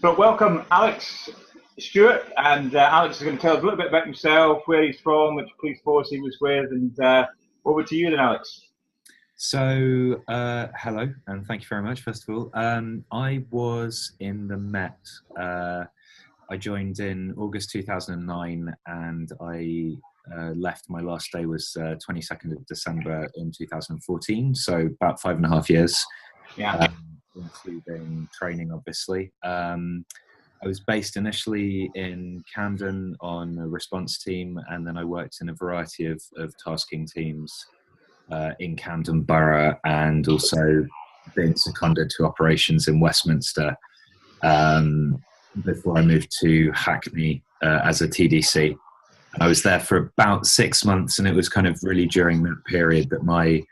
But welcome, Alex Stewart, and Alex is going to tell us a little bit about himself, where he's from, which police force he was with, and over to you then, Alex. So, hello, and thank you very much, first of all. I was in the Met. I joined in August 2009, and I left. My last day was 22nd of December in 2014, so about 5.5 years. Yeah. Including training, obviously. I was based initially in Camden on a response team, and then I worked in a variety of tasking teams in Camden Borough, and also being seconded to operations in Westminster before I moved to Hackney as a TDC. And I was there for about 6 months, and it was kind of really during that period that my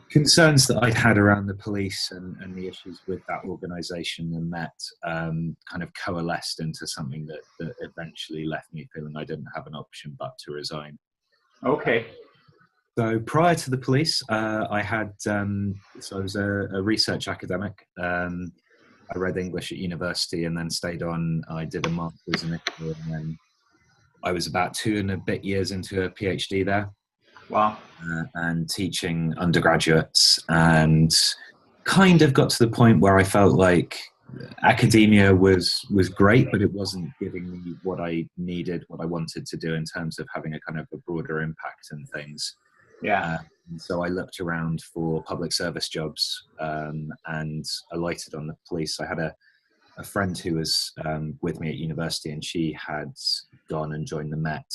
concerns that I'd had around the police and the issues with that organisation and Met kind of coalesced into something that eventually left me feeling I didn't have an option but to resign. Okay. So prior to the police, I was a research academic. I read English at university and then stayed on. I did a master's in Italy, and then I was about 2.5 years into a PhD there. Wow. And teaching undergraduates, and kind of got to the point where I felt like academia was great, but it wasn't giving me what I needed, what I wanted to do in terms of having a kind of a broader impact and things. Yeah. And so I looked around for public service jobs and alighted on the police. I had a friend who was with me at university, and she had gone and joined the Met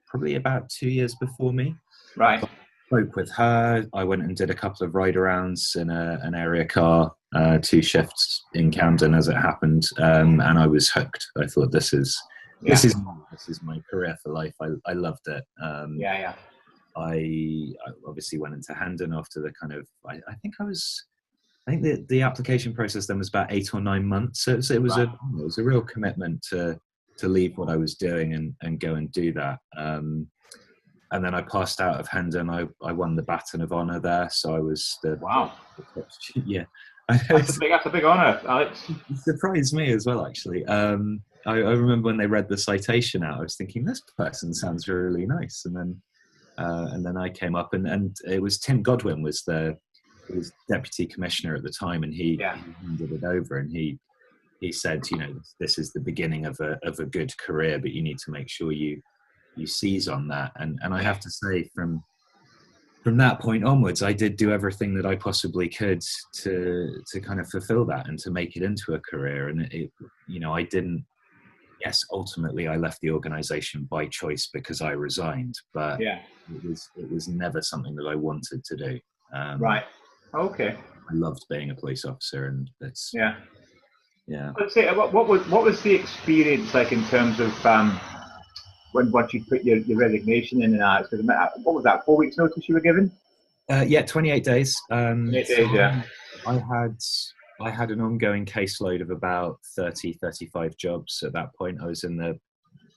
probably about 2 years before me. Right. So I spoke with her. I went and did a couple of ride-arounds in an area car, 2 shifts in Camden as it happened, and I was hooked. I thought this is my career for life. I loved it. Yeah. I obviously went into Hendon after the kind of I think the application process then was about 8 or 9 months. So it was Right. it was a real commitment to leave what I was doing and go and do that. And then I passed out of Hendon. I won the Baton of Honour there, so I was Wow. yeah. That's a big honour, Alex. It surprised me as well, actually. I remember when they read the citation out, I was thinking, this person sounds really nice. And then I came up, and it was Tim Godwin was deputy commissioner at the time, and he handed it over, and he said, this is the beginning of a good career, but you need to make sure you seize on that. And I have to say, from that point onwards, I did do everything that I possibly could to kind of fulfill that and to make it into a career. And I didn't. Yes, ultimately, I left the organisation by choice because I resigned, but it was never something that I wanted to do. Right. Okay. I loved being a police officer, and it's yeah. Let's say, what was the experience like in terms of once you put your resignation in and out? What was that? 4 weeks notice you were given? 28 days. 28 days. Yeah. I had an ongoing caseload of about 35 jobs at that point. I was in the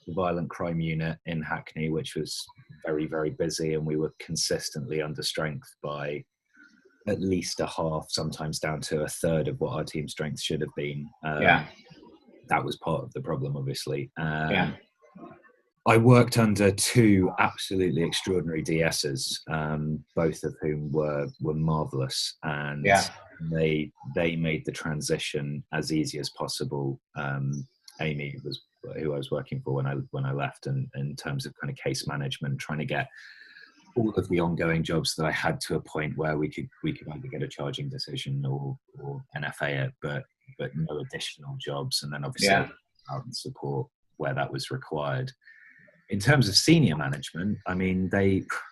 violent crime unit in Hackney, which was very, very busy, and we were consistently under strength by at least a half, sometimes down to a third of what our team strength should have been. That was part of the problem, obviously. I worked under 2 absolutely extraordinary DSs, both of whom were marvellous, and they made the transition as easy as possible. Amy was who I was working for when I left, and in terms of kind of case management, trying to get all of the ongoing jobs that I had to a point where we could either get a charging decision or NFA it, but no additional jobs, and then obviously out and support where that was required. In terms of senior management, I mean,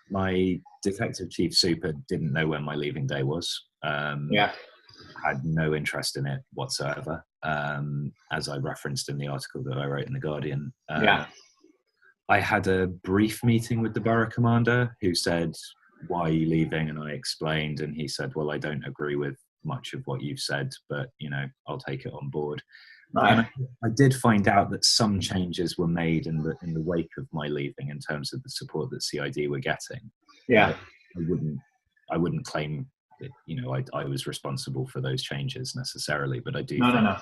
my detective chief super didn't know when my leaving day was. Had no interest in it whatsoever, as I referenced in the article that I wrote in The Guardian. I had a brief meeting with the borough commander who said, "Why are you leaving?" And I explained, and he said, "Well, I don't agree with much of what you've said, but I'll take it on board." Right. And I did find out that some changes were made in the wake of my leaving in terms of the support that CID were getting. Yeah. I wouldn't claim that I was responsible for those changes necessarily, but I do. No.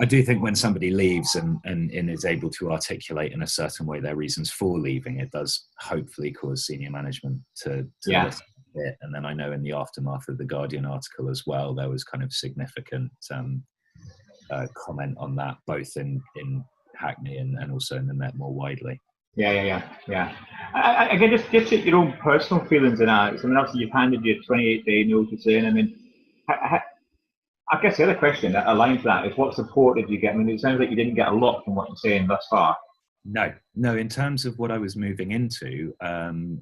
I do think when somebody leaves and is able to articulate in a certain way their reasons for leaving, it does hopefully cause senior management to Yeah. listen a bit. And then I know in the aftermath of the Guardian article as well, there was kind of significant comment on that, both in Hackney and also in the Met more widely. Yeah. Again, just your own personal feelings in Alex. I mean, obviously you've handed your 28-day notice in. I mean, I guess the other question that aligns to that is what support did you get? I mean, it sounds like you didn't get a lot from what you're saying thus far. No. In terms of what I was moving into,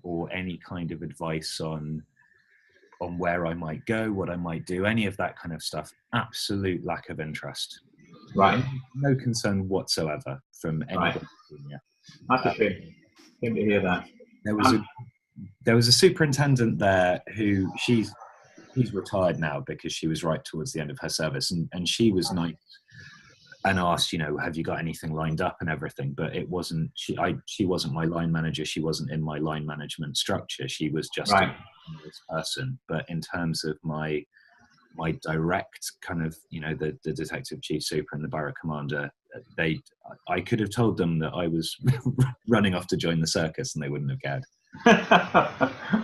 or any kind of advice on where I might go, what I might do, any of that kind of stuff, absolute lack of interest. Right. No concern whatsoever from anybody. Right. That's a shame. Shame to hear that. There was a superintendent there who she's retired now because she was right towards the end of her service, and she was nice and asked, have you got anything lined up and everything, but it wasn't, she wasn't my line manager, she wasn't in my line management structure, she was just a person. But in terms of my direct kind of, the detective chief super and the barrack commander, I could have told them that I was running off to join the circus and they wouldn't have cared.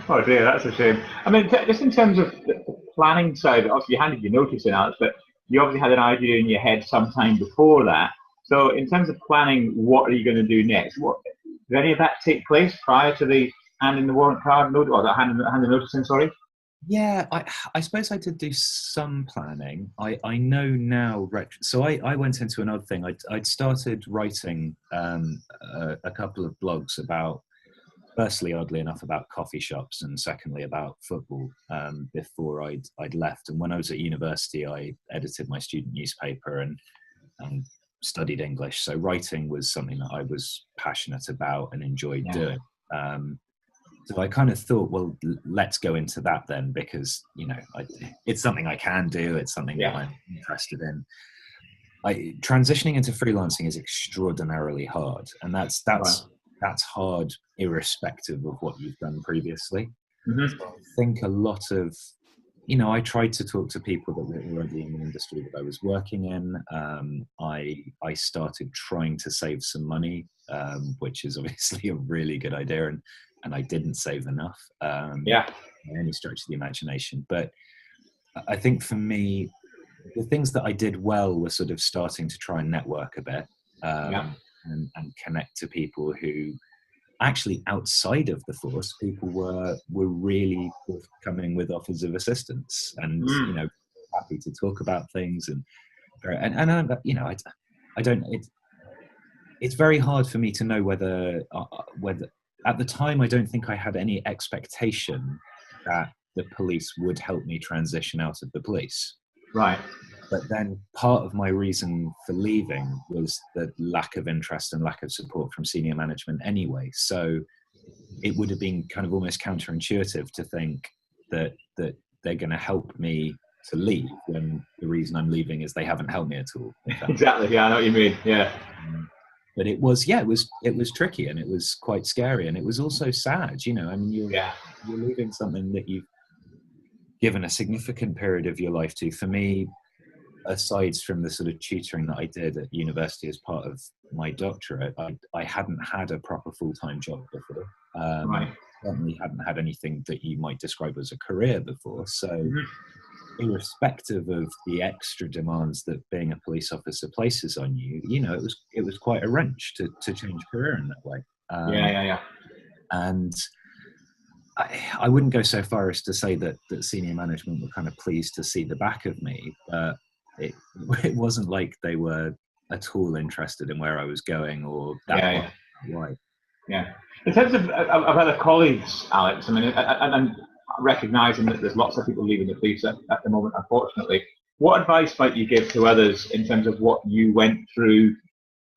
Oh dear, that's a shame. I mean, just in terms of the planning side, obviously you handed your notice in, Alex, but you obviously had an idea in your head sometime before that. So in terms of planning, what are you going to do next? Did any of that take place prior to the handing the warrant card, or the handing the notice in, sorry? Yeah, I suppose I did do some planning. I know now. So I went into another thing. I'd started writing a couple of blogs about, firstly, oddly enough, about coffee shops, and secondly, about football, before I'd left. And when I was at university, I edited my student newspaper and studied English. So writing was something that I was passionate about and enjoyed doing. So I kind of thought, well, let's go into that then, because, it's something I can do. It's something that I'm interested in. Transitioning into freelancing is extraordinarily hard. And that's hard irrespective of what you've done previously. Mm-hmm. So I think a lot of, I tried to talk to people that were already in the industry that I was working in. I started trying to save some money, which is obviously a really good idea. And I didn't save enough, by any stretch of the imagination. But I think for me, the things that I did well were sort of starting to try and network a bit, and connect to people who actually, outside of the force, people were really forthcoming with offers of assistance, and happy to talk about things. And I don't. It's very hard for me to know whether at the time, I don't think I had any expectation that the police would help me transition out of the police. Right. But then part of my reason for leaving was the lack of interest and lack of support from senior management anyway. So it would have been kind of almost counterintuitive to think that they're going to help me to leave when the reason I'm leaving is they haven't helped me at all. Exactly. Yeah, I know what you mean. Yeah. But it was tricky, and it was quite scary, and it was also sad. I mean, you're leaving something that you've given a significant period of your life to. For me, aside from the sort of tutoring that I did at university as part of my doctorate, I hadn't had a proper full-time job before. Certainly hadn't had anything that you might describe as a career before. So irrespective of the extra demands that being a police officer places on you, it was quite a wrench to change career in that way. And I wouldn't go so far as to say that senior management were kind of pleased to see the back of me, but it wasn't like they were at all interested in where I was going or that. Why? Yeah. In terms of other colleagues, Alex, I mean, I'm recognising that there's lots of people leaving the police at the moment, unfortunately. What advice might you give to others in terms of what you went through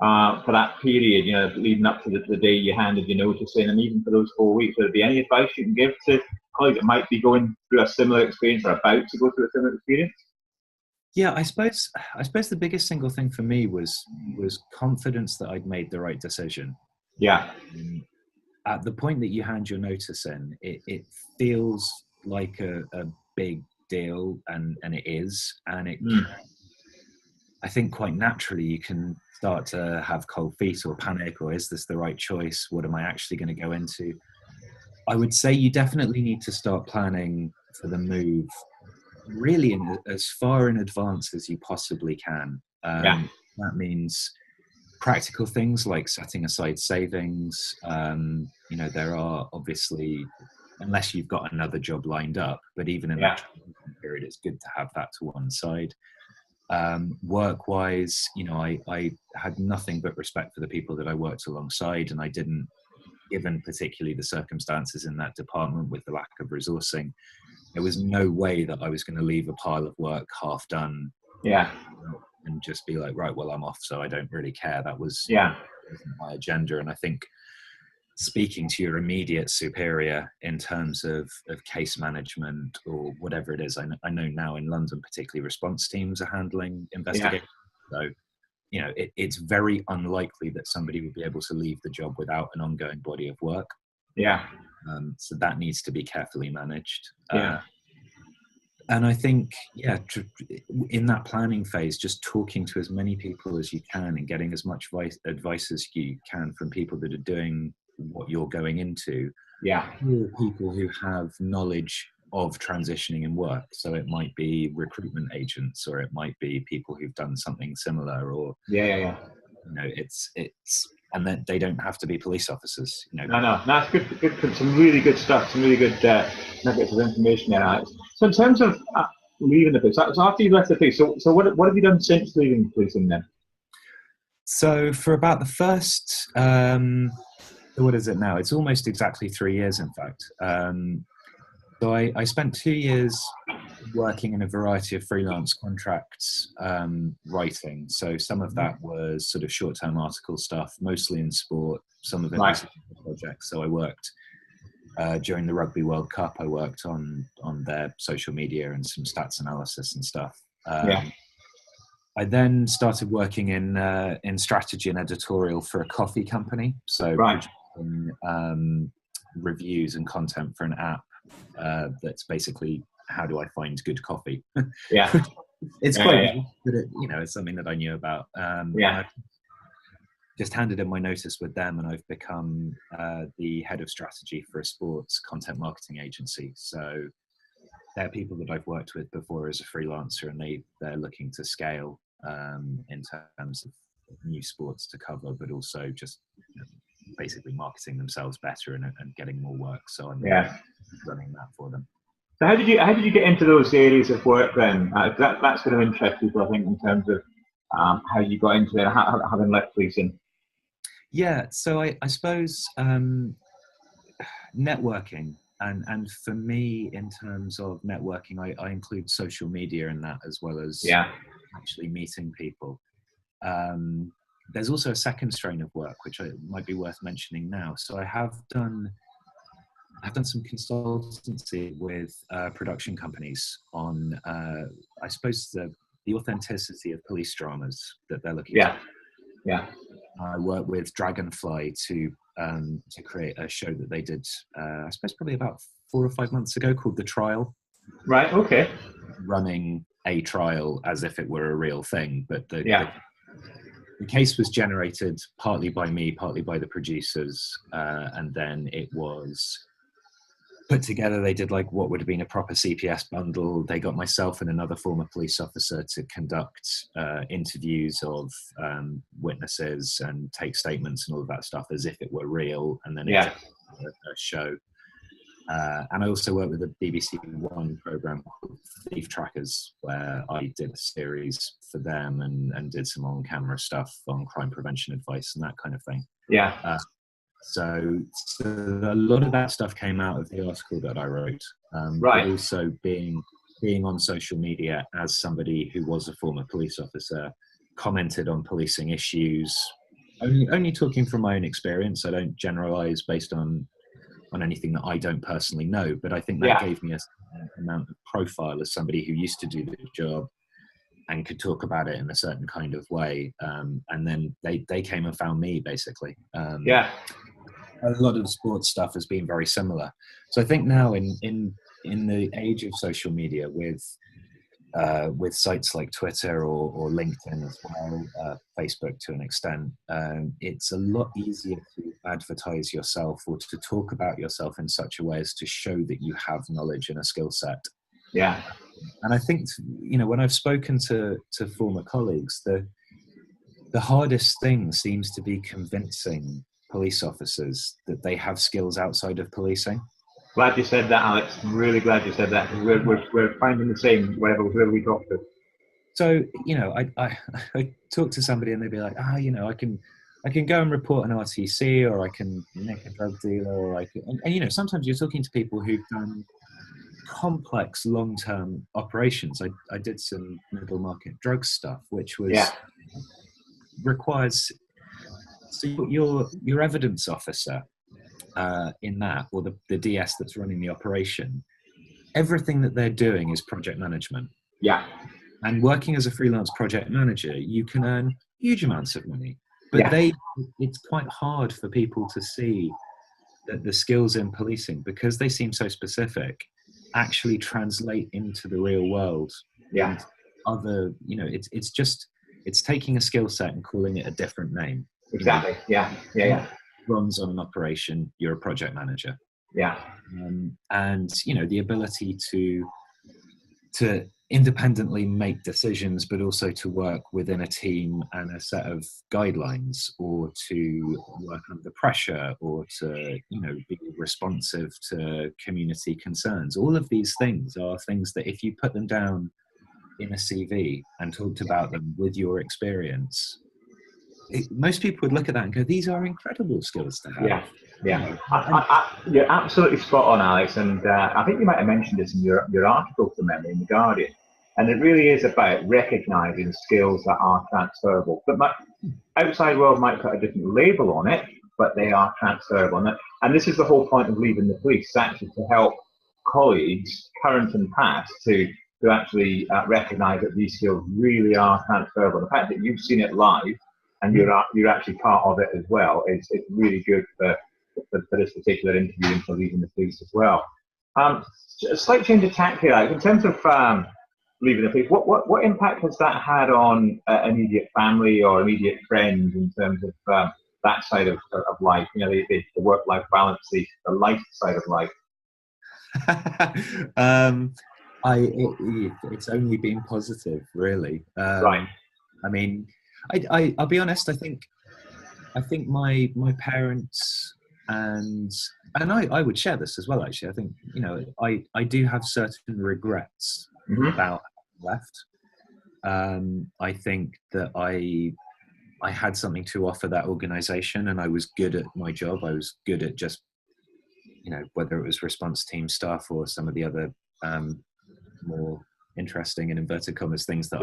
for that period, leading up to the day you handed your notice in, and even for those 4 weeks? Would there be any advice you can give to colleagues that might be going through a similar experience or about to go through a similar experience? Yeah, I suppose the biggest single thing for me was confidence that I'd made the right decision. Yeah. At the point that you hand your notice in, it feels like a big deal, and it is, and I think quite naturally you can start to have cold feet or panic, or is this the right choice? What am I actually going to go into? I would say you definitely need to start planning for the move really as far in advance as you possibly can. Yeah. That means practical things like setting aside savings. There are obviously, unless you've got another job lined up, but even in Yeah. that transition period, it's good to have that to one side. Work-wise, I had nothing but respect for the people that I worked alongside, and I didn't, given particularly the circumstances in that department with the lack of resourcing, there was no way that I was going to leave a pile of work half done Yeah. and just be like, right, well, I'm off, so I don't really care. That wasn't my agenda. And I think speaking to your immediate superior in terms of case management or whatever it is, I know now in London, particularly response teams are handling investigations. So, it's very unlikely that somebody would be able to leave the job without an ongoing body of work. Yeah. So that needs to be carefully managed. Yeah. And I think, in that planning phase, just talking to as many people as you can and getting as much advice as you can from people that are doing what you're going into. Yeah. People who have knowledge of transitioning in work. So it might be recruitment agents, or it might be people who've done something similar, or it's and then they don't have to be police officers. No, that's good. Some really good stuff. Some really good nuggets of information there, Alex. So in terms of leaving the police, so after you left the police, so what have you done since leaving the police then? So for about the first, what is it now? It's almost exactly 3 years, in fact. So I spent 2 years working in a variety of freelance contracts, writing. So some of that was sort of short-term article stuff, mostly in sport. Some of it was projects. So I worked during the Rugby World Cup. I worked on their social media and some stats analysis and stuff. I then started working in strategy and editorial for a coffee company. So producing, reviews and content for an app that's basically, how do I find good coffee? It's quite, but it's something that I knew about. I just handed in my notice with them, and I've become the head of strategy for a sports content marketing agency. So they're people that I've worked with before as a freelancer, and they're looking to scale in terms of new sports to cover, but also just basically marketing themselves better and getting more work. So I'm running that for them. So how did you get into those areas of work then? That's going to interest people, I think, in terms of how you got into it, having left policing. Yeah, so I suppose networking, and for me, in terms of networking, I include social media in that, as well as actually meeting people. There's also a second strain of work which might be worth mentioning now. So I've done some consultancy with production companies on, I suppose, the authenticity of police dramas that they're looking at. I worked with Dragonfly to create a show that they did, I suppose, probably about 4 or 5 months ago, called The Trial. Right. Okay. Running a trial as if it were a real thing, but the case was generated partly by me, partly by the producers, and then it was put together. They did like what would have been a proper CPS bundle. They got myself and another former police officer to conduct interviews of witnesses and take statements and all of that stuff as if it were real, and then a show. And I also worked with a BBC One program called Thief Trackers, where I did a series for them and did some on-camera stuff on crime prevention advice and that kind of thing. So a lot of that stuff came out of the article that I wrote. But also being on social media as somebody who was a former police officer, commented on policing issues, only talking from my own experience. I don't generalize based on anything that I don't personally know, but I think that gave me a certain amount of profile as somebody who used to do the job and could talk about it in a certain kind of way. And then they came and found me, basically. A lot of the sports stuff has been very similar. So I think now in the age of social media, with with sites like Twitter or LinkedIn as well, Facebook to an extent, it's a lot easier to advertise yourself or to talk about yourself in such a way as to show that you have knowledge and a skill set. Yeah. And I think, when I've spoken to former colleagues, the hardest thing seems to be convincing police officers that they have skills outside of policing. Glad you said that, Alex. I'm really glad you said that. We're finding the same wherever we talk to. So, I talk to somebody and they'd be like, I can go and report an RTC, or I can nick a drug dealer, or I can, and sometimes you're talking to people who've done complex long-term operations. I did some middle market drug stuff, which was requires, so your evidence officer in that, or the DS that's running the operation, everything that they're doing is project management. Yeah. And working as a freelance project manager, you can earn huge amounts of money, but it's quite hard for people to see that the skills in policing, because they seem so specific, actually translate into the real world. Yeah. And it's taking a skill set and calling it a different name. Exactly. Yeah. Runs on an operation, you're a project manager. Yeah. And the ability to independently make decisions, but also to work within a team and a set of guidelines, or to work under pressure, or to be responsive to community concerns. All of these things are things that if you put them down in a CV and talked about them with your experience, most people would look at that and go, these are incredible skills to have. You're absolutely spot on, Alex, and I think you might have mentioned this in your article from memory in The Guardian, and it really is about recognising skills that are transferable. But outside world might put a different label on it, but they are transferable. And this is the whole point of leaving the police, actually to help colleagues, current and past, to actually recognise that these skills really are transferable. The fact that you've seen it live and you're actually part of it as well, it's really good for this particular interview and for leaving the police as well. A slight change of tack here, in terms of leaving the police. What impact has that had on immediate family or immediate friends in terms of that side of life? The work-life balance, the life side of life. It's only been positive, really. Right. I mean, I'll be honest. I think my parents and I would share this as well. Actually, I think I do have certain regrets about left. I think that I had something to offer that organisation, and I was good at my job. I was good at just whether it was response team stuff or some of the other more interesting and inverted commas things that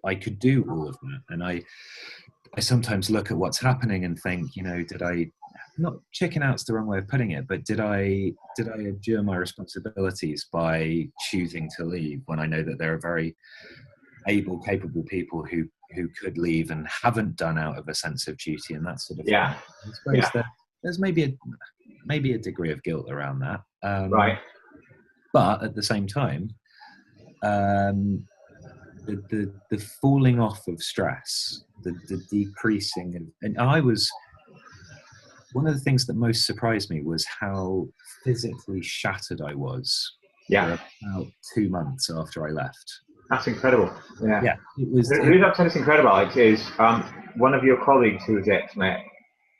I could do all of that. And I sometimes look at what's happening and think, did I, not chicken out's the wrong way of putting it, but did I abjure my responsibilities by choosing to leave when I know that there are very able, capable people who could leave and haven't done out of a sense of duty and that sort of thing. I suppose that there's maybe a degree of guilt around that. Right. But at the same time, the falling off of stress, the decreasing of, and one of the things that most surprised me was how physically shattered I was for about 2 months after I left. That's incredible. Yeah. It was. The reason I'm saying it's incredible, Alex, is one of your colleagues who was ex-Met,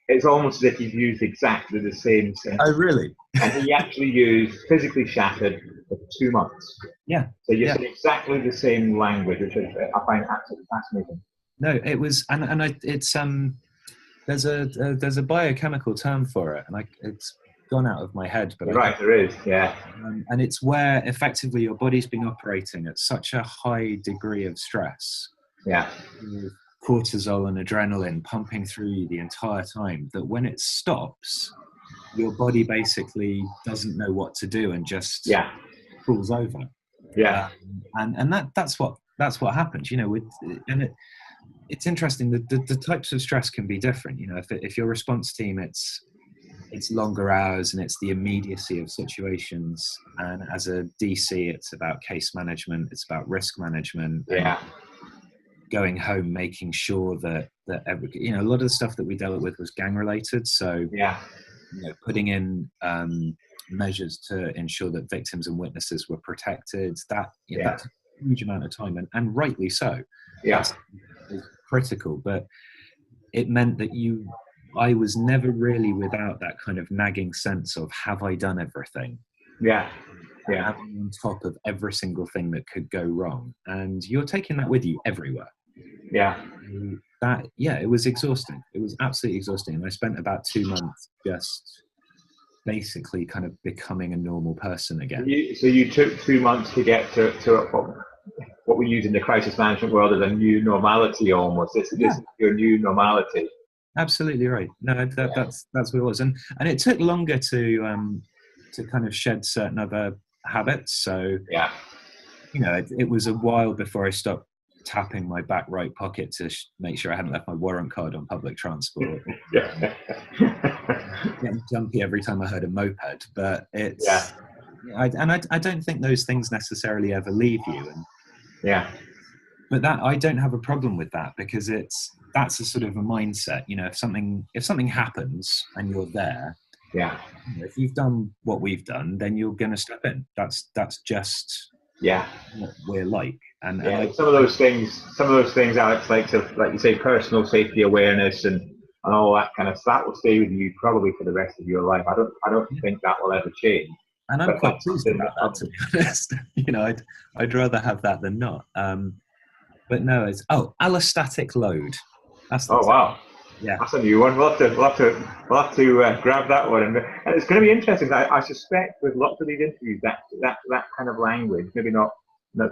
it's almost as if you've used exactly the same sentence. Oh, really? And he actually used physically shattered for 2 months. Yeah. So you said exactly the same language, which I find absolutely fascinating. No, it was, it's there's a biochemical term for it, and it's gone out of my head. But there is, yeah. And it's where effectively your body's been operating at such a high degree of stress. Yeah. With cortisol and adrenaline pumping through you the entire time, that when it stops, your body basically doesn't know what to do and just falls over. Yeah. And that's what happens. It's interesting that the types of stress can be different. If your response team, it's it's longer hours and it's the immediacy of situations. And as a DC, it's about case management, it's about risk management, and going home, making sure that every, a lot of the stuff that we dealt with was gang related. So putting in measures to ensure that victims and witnesses were protected. That's a huge amount of time, and rightly so. That's critical, but it meant that I was never really without that kind of nagging sense of, have I done everything? Having on top of every single thing that could go wrong, and you're taking that with you everywhere. It was exhausting. It was absolutely exhausting, and I spent about 2 months just basically kind of becoming a normal person again. So you took 2 months to get to what we use in the crisis management world as a new normality almost. This is your new normality. Absolutely right. No, that's what it was, and it took longer to kind of shed certain other habits. So it was a while before I stopped tapping my back right pocket to make sure I hadn't left my warrant card on public transport. Getting jumpy every time I heard a moped, but it's I don't think those things necessarily ever leave you, but that I don't have a problem with that, because that's a sort of a mindset. If something happens and you're there, if you've done what we've done, then you're going to step in. That's just what we're like. And some of those things, Alex, like you say, personal safety awareness and all that kind of stuff, that will stay with you probably for the rest of your life. I don't think that will ever change. And I'm quite pleased about that, to be honest. I'd rather have that than not. But no, it's allostatic load. That's the wow. Yeah, that's a new one. We'll have to grab that one, and it's going to be interesting. I suspect with lots of these interviews that kind of language, maybe not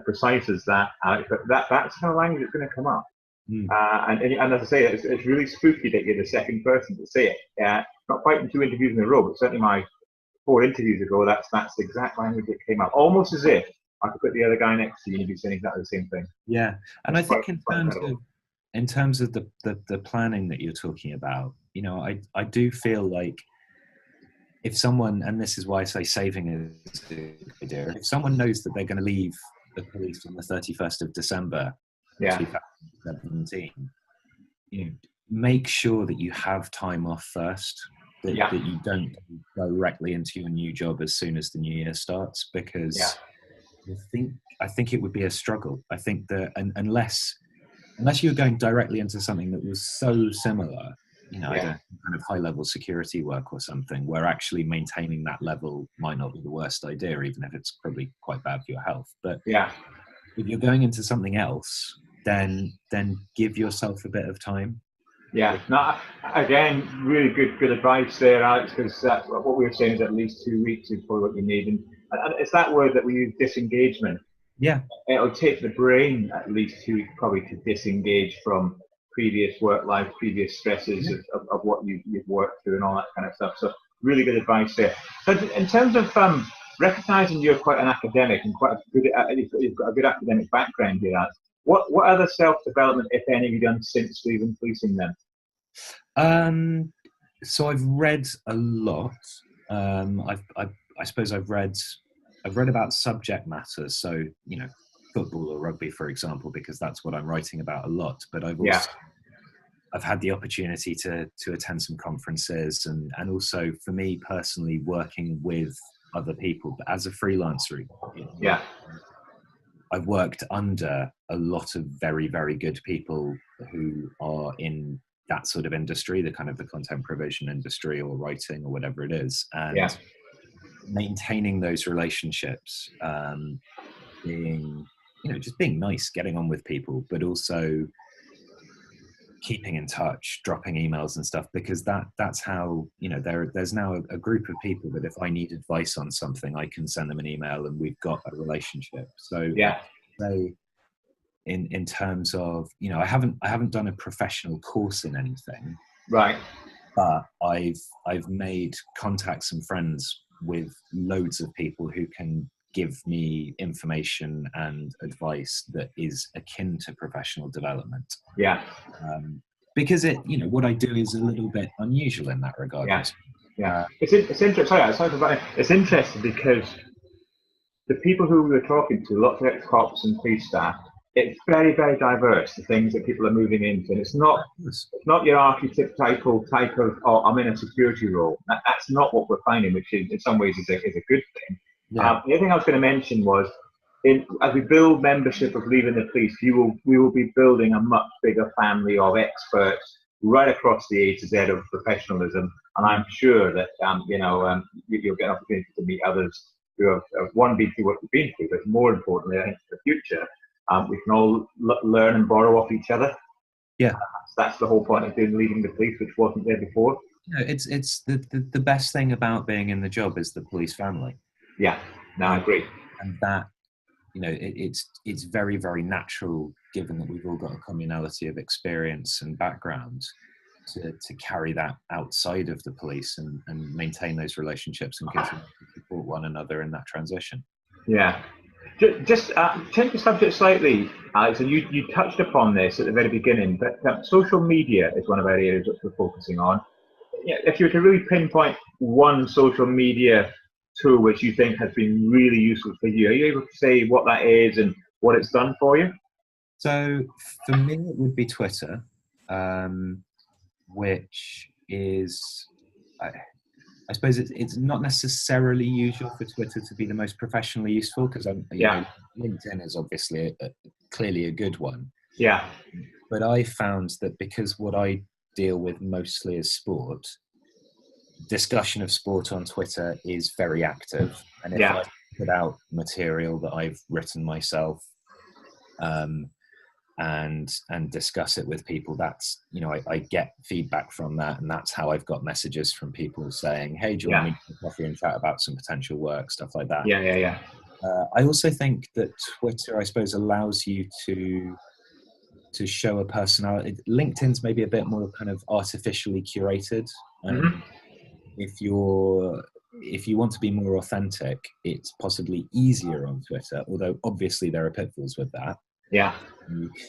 precise as that, Alex, but that's the kind of language that's going to come up. And as I say, it's really spooky that you're the second person to say it. Not quite in 2 interviews in a row, but certainly my 4 interviews ago, that's the exact language that came out, almost as if I could put the other guy next to you and you'd be saying exactly the same thing. Yeah, and I think in terms of the planning that you're talking about, I do feel like if someone, and this is why I say saving is a good idea, if someone knows that they're going to leave the police on the 31st of December 2017, make sure that you have time off first, that you don't go directly into your new job as soon as the new year starts, because I think it would be a struggle. I think that unless you're going directly into something that was so similar, I don't know, kind of high-level security work or something, where actually maintaining that level might not be the worst idea, even if it's probably quite bad for your health. But if you're going into something else, then give yourself a bit of time. No, again, really good advice there, Alex, because what we were saying is at least 2 weeks is probably what you need. And it's that word that we use, disengagement. It'll take the brain at least 2 weeks probably to disengage from previous work life, previous stresses of what you've worked through and all that kind of stuff. So really good advice there. So in terms of recognizing you're quite an academic and you've got a good academic background here, Alex, what other self-development, if any, have you done since leaving policing then? So I've read a lot. I suppose I've read about subject matter. So, football or rugby, for example, because that's what I'm writing about a lot. But I've had the opportunity to attend some conferences and also, for me personally, working with other people. But as a freelancer, I've worked under a lot of very, very good people who are in that sort of industry, the kind of the content provision industry or writing or whatever it is. And maintaining those relationships, being, just being nice, getting on with people, but also keeping in touch, dropping emails and stuff, because that's how, there's now a group of people that if I need advice on something, I can send them an email and we've got a relationship. So in terms of, I haven't done a professional course in anything, right? But I've made contacts and friends with loads of people who can give me information and advice that is akin to professional development. Because what I do is a little bit unusual in that regard. Yeah. It's interesting. Sorry for that. It's interesting because the people who we were talking to, lots of ex-cops and police staff, it's very, very diverse, the things that people are moving into. And it's not your archetypal type of, oh, I'm in a security role. That's not what we're finding, which is, in some ways is a good thing. Yeah. The other thing I was going to mention was, as we build membership of Leaving the Police, we will be building a much bigger family of experts right across the A to Z of professionalism. And I'm sure that, you'll get an opportunity to meet others who have one, been through what we've been through, but more importantly, I think for the future, we can all learn and borrow off each other. Yeah. That's the whole point of doing Leaving the Police, which wasn't there before. It's the best thing about being in the job is the police family. Yeah, no, I agree. And that, it's very, very natural, given that we've all got a commonality of experience and background, to carry that outside of the police and maintain those relationships and continue to support one another in that transition. Yeah. Just change the subject slightly, Alex, and you touched upon this at the very beginning, but social media is one of our areas that we're focusing on. Yeah, if you were to really pinpoint one social media tool which you think has been really useful for you, are you able to say what that is and what it's done for you? So for me, it would be Twitter, which is, I suppose it's not necessarily usual for Twitter to be the most professionally useful, because LinkedIn is obviously clearly a good one. Yeah. But I found that because what I deal with mostly is sport, discussion of sport on Twitter is very active. And if I put out material that I've written myself, and discuss it with people, that's, I get feedback from that, and that's how I've got messages from people saying, hey, do you want me to coffee and chat about some potential work, stuff like that. Yeah. I also think that Twitter, I suppose, allows you to show a personality. LinkedIn's maybe a bit more kind of artificially curated. If you want to be more authentic, it's possibly easier on Twitter, although obviously there are pitfalls with that. Yeah.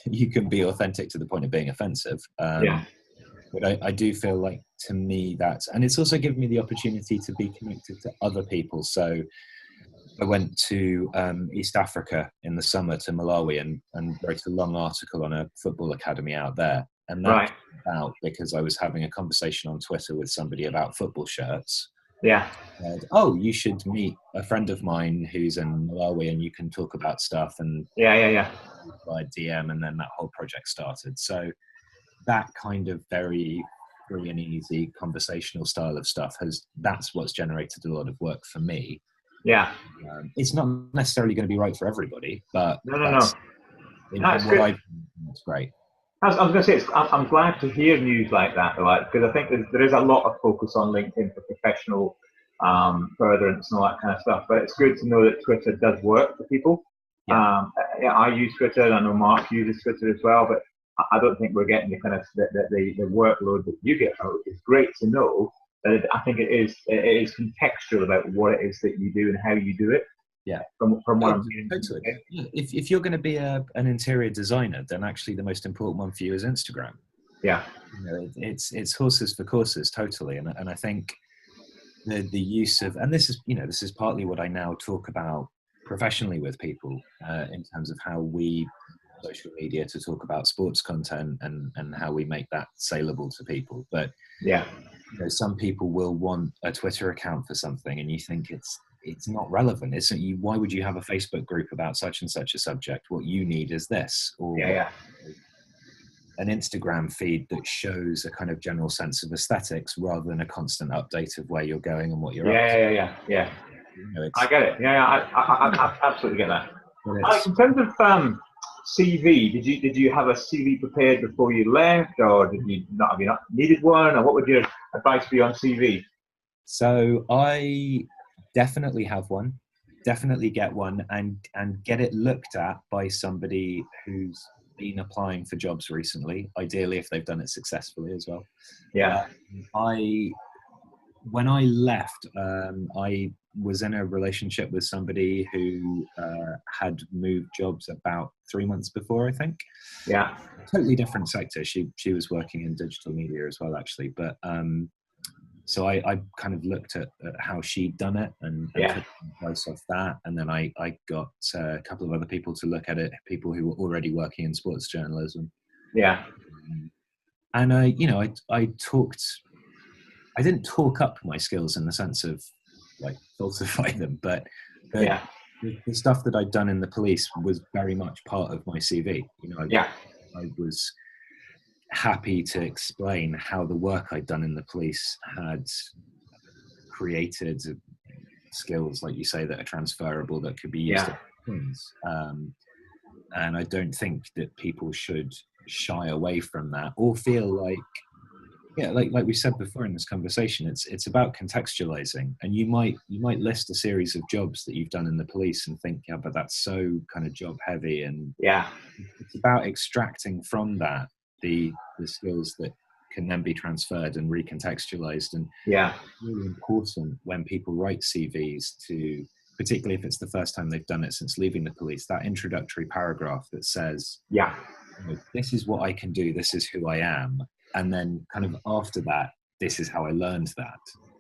You can be authentic to the point of being offensive. But I do feel like, to me, and it's also given me the opportunity to be connected to other people. So I went to East Africa in the summer, to Malawi, and wrote a long article on a football academy out there. And that came about because I was having a conversation on Twitter with somebody about football shirts. Yeah. Said, oh, you should meet a friend of mine who's in Malawi and you can talk about stuff. And by DM, and then that whole project started. So that kind of very free and easy conversational style of stuff that's what's generated a lot of work for me. Yeah. It's not necessarily going to be right for everybody, but no. That's great. I was going to say, I'm glad to hear news like that, because I think there is a lot of focus on LinkedIn for professional furtherance and all that kind of stuff. But it's good to know that Twitter does work for people. I use Twitter, and I know Mark uses Twitter as well, but I don't think we're getting the kind of the workload that you get out. It's great to know that I think it is contextual about what it is that you do and how you do it. Yeah. From what I'm hearing. Totally. If you're going to be an interior designer, then actually the most important one for you is Instagram. Yeah. It's horses for courses, totally. And I think the use of, and this is partly what I now talk about professionally with people, in terms of how we social media to talk about sports content and how we make that saleable to people. But some people will want a Twitter account for something, and you think it's not relevant. Why would you have a Facebook group about such and such a subject? What you need is this, or an Instagram feed that shows a kind of general sense of aesthetics rather than a constant update of where you're going and what you're up to. Yeah. I get it. I absolutely get that. In terms of CV, did you have a CV prepared before you left, or have you not needed one, or what would your advice be on CV? So I definitely have one. Definitely get one and get it looked at by somebody who's been applying for jobs recently, ideally if they've done it successfully as well. When I left, I was in a relationship with somebody who had moved jobs about 3 months before, I think. Yeah. Totally different sector. She was working in digital media as well, actually. But So I kind of looked at how she'd done it and Yeah. took advice off that. And then I got a couple of other people to look at it, people who were already working in sports journalism. Yeah. And I didn't talk up my skills in the sense of like falsify them, but the, Yeah. the stuff that I'd done in the police was very much part of my CV. Yeah. I was happy to explain how the work I'd done in the police had created skills, like you say, that are transferable, that could be used Yeah. at things. And I don't think that people should shy away from that or feel like, like we said before in this conversation, it's about contextualizing. And you might list a series of jobs that you've done in the police and think, yeah, but that's so kind of job heavy. And Yeah. it's about extracting from that the skills that can then be transferred and recontextualized. And Yeah. it's really important when people write CVs to, particularly if it's the first time they've done it since leaving the police, that introductory paragraph that says, Yeah. this is what I can do, this is who I am. And then kind of after that, this is how I learned that.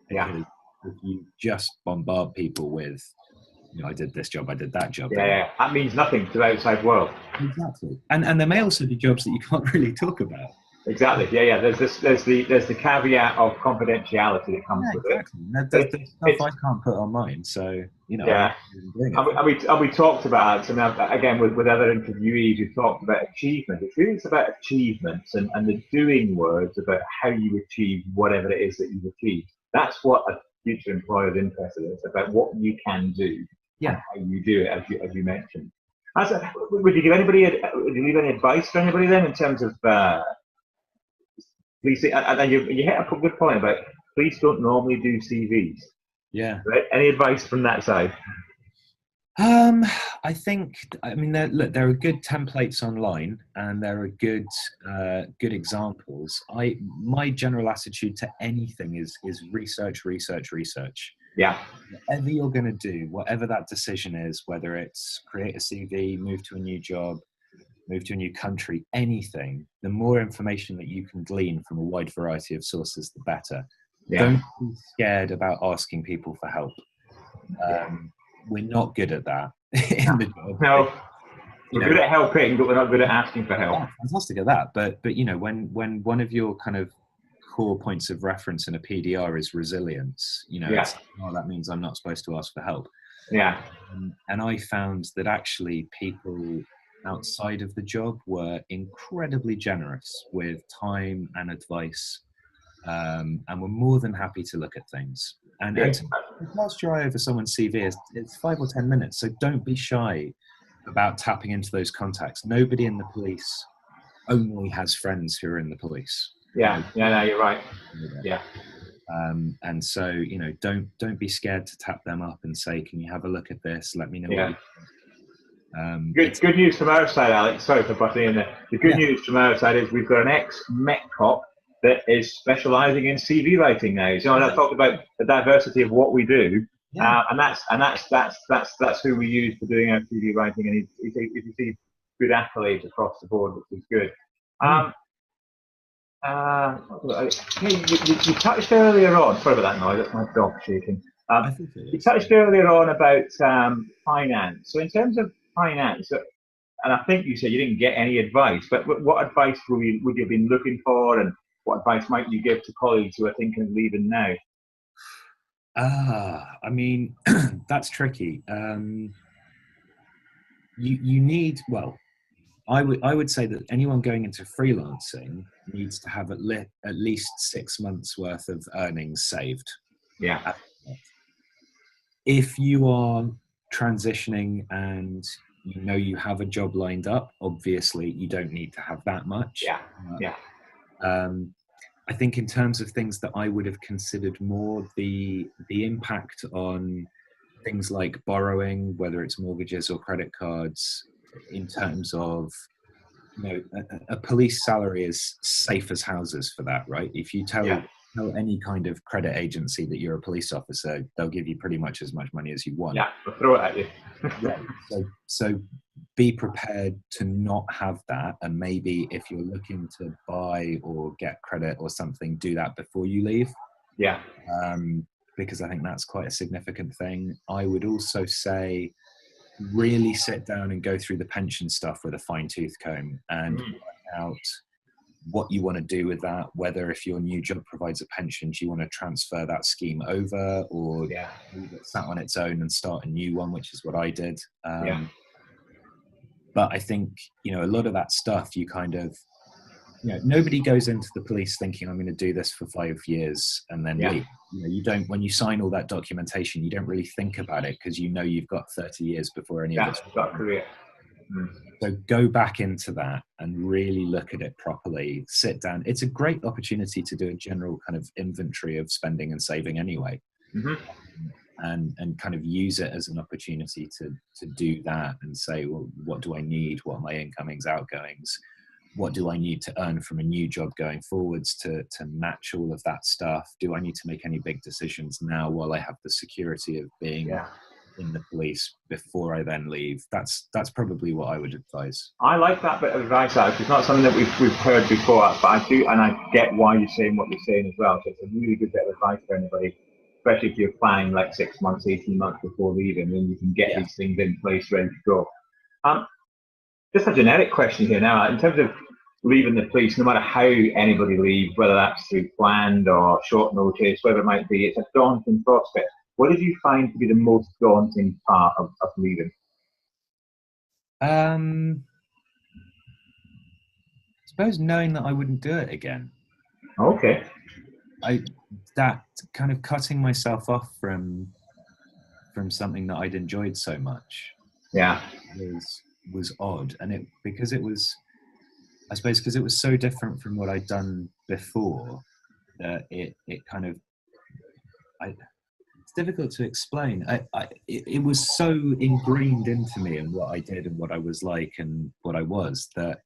Yeah. Because if you just bombard people with, I did this job, I did that job. Yeah. That means nothing to the outside world. Exactly. And there may also be jobs that you can't really talk about. Exactly. Yeah. There's the caveat of confidentiality that comes with exactly. it. There's stuff I can't put on mine. So, Yeah. And we talked about, and again, with other interviewees, we talked about achievement. It's really about achievements and the doing words about how you achieve whatever it is that you've achieved. That's what a future employer is interested in. It's about what you can do and how you do it, as you mentioned. Would you give any advice to anybody then in terms of please? And you hit a good point about police don't normally do CVs. Yeah. Right? Any advice from that side? I think, there are good templates online and there are good examples. My general attitude to anything is research. Yeah. Whatever you're going to do, whatever that decision is, whether it's create a CV, move to a new job, move to a new country, anything, the more information that you can glean from a wide variety of sources, the better. Yeah. Don't be scared about asking people for help. We're not good at that in the job. No, we're good at helping, but we're not good at asking for help. Yeah, fantastic at that. But when one of your kind of core points of reference in a PDR is resilience, that means I'm not supposed to ask for help. Yeah. And I found that actually people outside of the job were incredibly generous with time and advice, and were more than happy to look at things. And to cast your eye over someone's CV, it's 5 or 10 minutes, so don't be shy about tapping into those contacts. Nobody in the police only has friends who are in the police. Yeah, no, you're right. Yeah. And so, don't be scared to tap them up and say, can you have a look at this? Let me know what you think. Good news from our side, Alex. Sorry for butting in there. The good news from our side is we've got an ex-Met cop that is specialising in CV writing now. So I talked about the diversity of what we do, and that's who we use for doing our CV writing. And he's received good accolades across the board, which is good. You touched earlier on. Sorry about that noise. That's my dog shaking. You touched earlier on about finance. So in terms of finance, and I think you said you didn't get any advice, but what advice would you have been looking for, and what advice might you give to colleagues who are thinking of leaving now? That's tricky. You need, I would say that anyone going into freelancing needs to have at least 6 months worth of earnings saved. Yeah. If you are transitioning and you have a job lined up, obviously you don't need to have that much. Yeah. I think in terms of things that I would have considered more, the impact on things like borrowing, whether it's mortgages or credit cards, in terms of, a police salary is safe as houses for that, right? If you tell any kind of credit agency that you're a police officer, they'll give you pretty much as much money as you want. Yeah, they'll throw it at you. So be prepared to not have that, and maybe if you're looking to buy or get credit or something, do that before you leave. Yeah. Because I think that's quite a significant thing. I would also say really sit down and go through the pension stuff with a fine-tooth comb and work out what you want to do with that, whether if your new job provides a pension, do you want to transfer that scheme over or leave it sat on its own and start a new one, which is what I did. But I think, a lot of that stuff you kind of, nobody goes into the police thinking I'm going to do this for 5 years and then leave. You don't, when you sign all that documentation, you don't really think about it because you've got 30 years before any of it's got career. So go back into that and really look at it properly. Sit down. It's a great opportunity to do a general kind of inventory of spending and saving anyway. And kind of use it as an opportunity to do that and say, well, what do I need? What are my incomings, outgoings? What do I need to earn from a new job going forwards to match all of that stuff? Do I need to make any big decisions now while I have the security of being in the police before I then leave? That's probably what I would advise. I like that bit of advice, Alex. It's not something that we've heard before, but I do, and I get why you're saying what you're saying as well. So it's a really good bit of advice for anybody, especially if you're planning like 6 months, 18 months before leaving, and you can get these things in place ready to go. Just a generic question here now, in terms of leaving the police, no matter how anybody leaves, whether that's through planned or short notice, whatever it might be, it's a daunting prospect. What did you find to be the most daunting part of leaving? I suppose knowing that I wouldn't do it again. Okay. That kind of cutting myself off from something that I'd enjoyed so much. Was odd, and because it was so different from what I'd done before that it kind of it's difficult to explain. It was so ingrained into me and what I did and what I was like and what I was that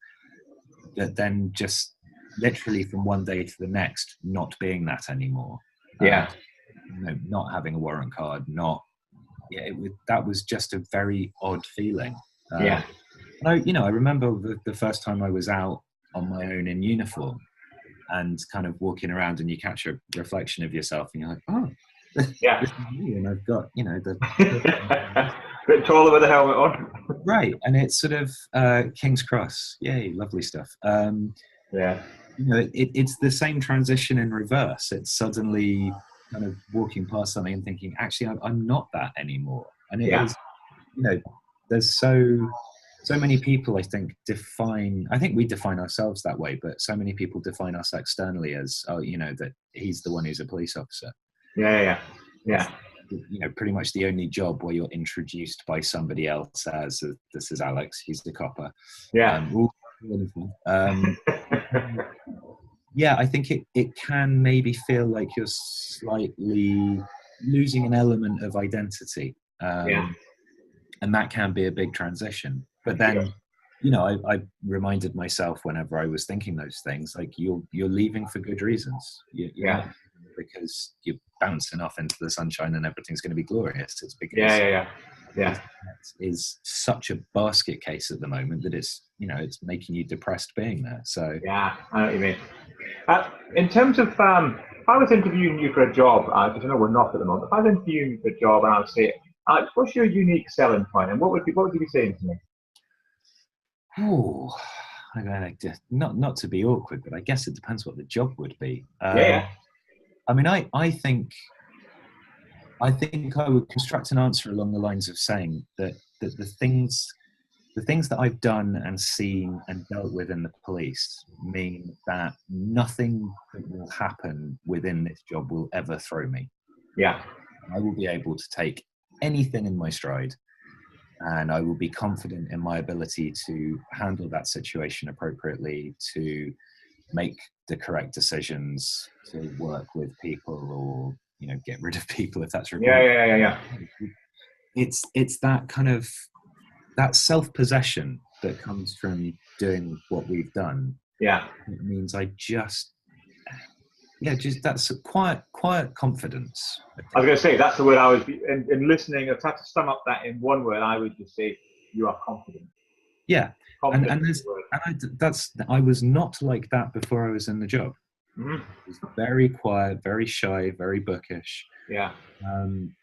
then just literally from one day to the next not being that anymore. Not having a warrant card, that was just a very odd feeling. I remember the first time I was out on my own in uniform and kind of walking around and you catch a reflection of yourself and you're like, oh, this is me, and I've got, the bit taller with the helmet on. Right, and it's sort of King's Cross. Yay, lovely stuff. It's the same transition in reverse. It's suddenly kind of walking past something and thinking, actually, I'm not that anymore. And it is, there's so many people, I think we define ourselves that way, but so many people define us externally as, that he's the one who's a police officer. Pretty much the only job where you're introduced by somebody else as, this is Alex, he's the copper. I think it can maybe feel like you're slightly losing an element of identity. And that can be a big transition. But then, I reminded myself whenever I was thinking those things, like you're leaving for good reasons. Not because you're bouncing off into the sunshine and everything's going to be glorious. It's because it is such a basket case at the moment that it's making you depressed being there. So I know what you mean. In terms of, if I was interviewing you for a job, because I know we're not at the moment, if I was interviewing you for a job and I would say, Alex, what's your unique selling point, and what would you be saying to me? Oh, not to be awkward, but I guess it depends what the job would be. I mean, I think I would construct an answer along the lines of saying that the things that I've done and seen and dealt with in the police mean that nothing that will happen within this job will ever throw me. I will be able to take anything in my stride, and I will be confident in my ability to handle that situation appropriately, to make the correct decisions, to work with people, or get rid of people if that's required. It's that kind of that self-possession that comes from doing what we've done. It means I just that's a quiet confidence. I was going to say, that's the word I was in listening. If I had to sum up that in one word, I would just say you are confident. I was not like that before I was in the job. Mm-hmm. He was very quiet, very shy, very bookish. Yeah. Um,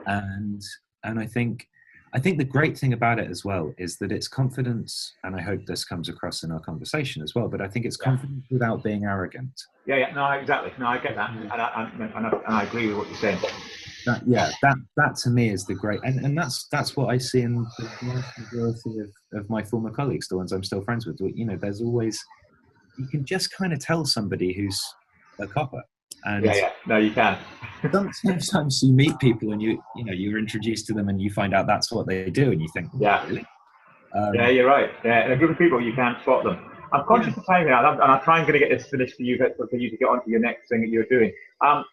and I think the great thing about it as well is that it's confidence, and I hope this comes across in our conversation as well. But I think it's confidence without being arrogant. Yeah. No, exactly. No, I get that, and I agree with what you're saying. That to me is the great, and that's what I see in the vast majority of my former colleagues, the ones I'm still friends with. You know, there's always, you can just kind of tell somebody who's a copper. And No, you can. sometimes you meet people and you're introduced to them and you find out that's what they do and you think, really? Yeah, you're right. Yeah, in a group of people, you can't spot them. I'm conscious of time now, and I'm trying to get this finished for you to get on to your next thing that you're doing. I'm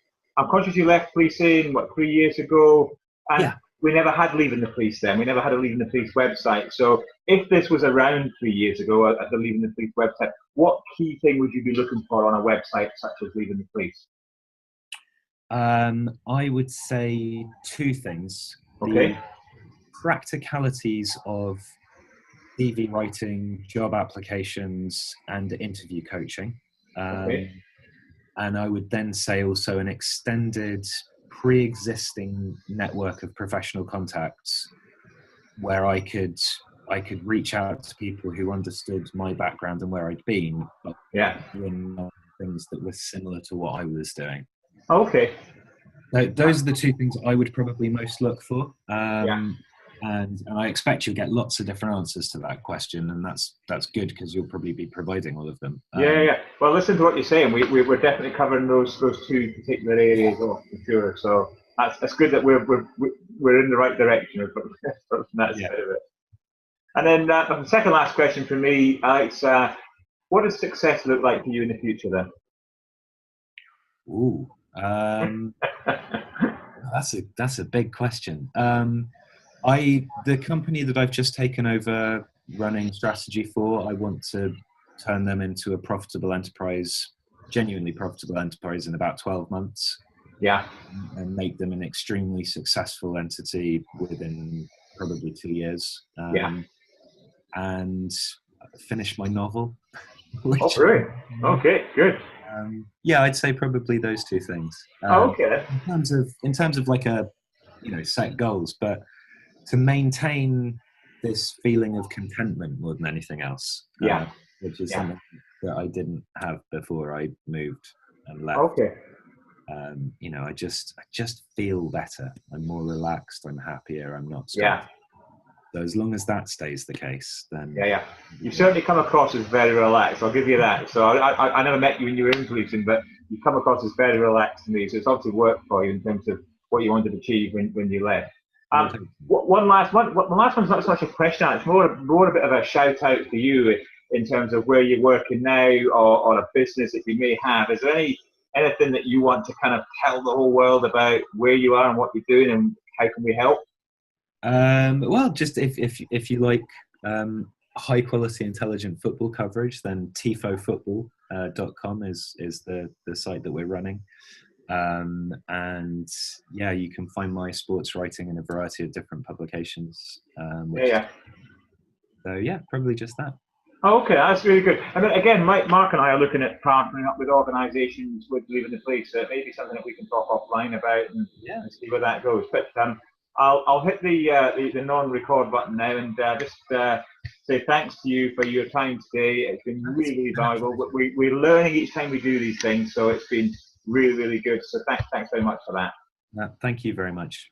conscious you left policing, 3 years ago? And we never had Leaving the Police then. We never had a Leaving the Police website. So if this was around 3 years ago at the Leaving the Police website, what key thing would you be looking for on a website such as Leaving the Police? I would say two things. Okay. The practicalities of CV writing, job applications, and interview coaching. And I would then say also an extended pre-existing network of professional contacts where I could reach out to people who understood my background and where I'd been, but doing things that were similar to what I was doing. Okay. So those are the two things I would probably most look for. And I expect you'll get lots of different answers to that question, and that's good because you'll probably be providing all of them. Well, listen to what you're saying. We're definitely covering those two particular areas for sure. So that's good that we're in the right direction from that side of it. And then the second last question for me, Alex, what does success look like for you in the future then? Ooh, that's a big question. The company that I've just taken over running strategy for, I want to turn them into a profitable enterprise, genuinely profitable enterprise in about 12 months. Yeah. And make them an extremely successful entity within probably 2 years. And finish my novel. Really? Okay, good. I'd say probably those two things. Okay. In terms of like set goals, but to maintain this feeling of contentment more than anything else. Which is something that I didn't have before I moved and left. Okay. I just feel better. I'm more relaxed. I'm happier. I'm not stressed. So as long as that stays the case, then you certainly come across as very relaxed. I'll give you that. So I never met you when you were in policing, but you come across as very relaxed to me. So it's obviously worked for you in terms of what you wanted to achieve when you left. One last one's not so much a question. It's more a bit of a shout out for you in terms of where you're working now or a business that you may have. Is there anything that you want to kind of tell the whole world about where you are and what you're doing and how can we help? Well, just if you like high quality intelligent football coverage, then tifofootball.com is the site that we're running. And you can find my sports writing in a variety of different publications. So probably just that. Okay, that's really good. And then again, Mark and I are looking at partnering up with organisations with Leaving the Police. So it may be something that we can talk offline about and see where that goes. But I'll hit the non-record button now and just say thanks to you for your time today. It's been really valuable. We're learning each time we do these things, so it's been really, really good. So thanks very much for that. Thank you very much.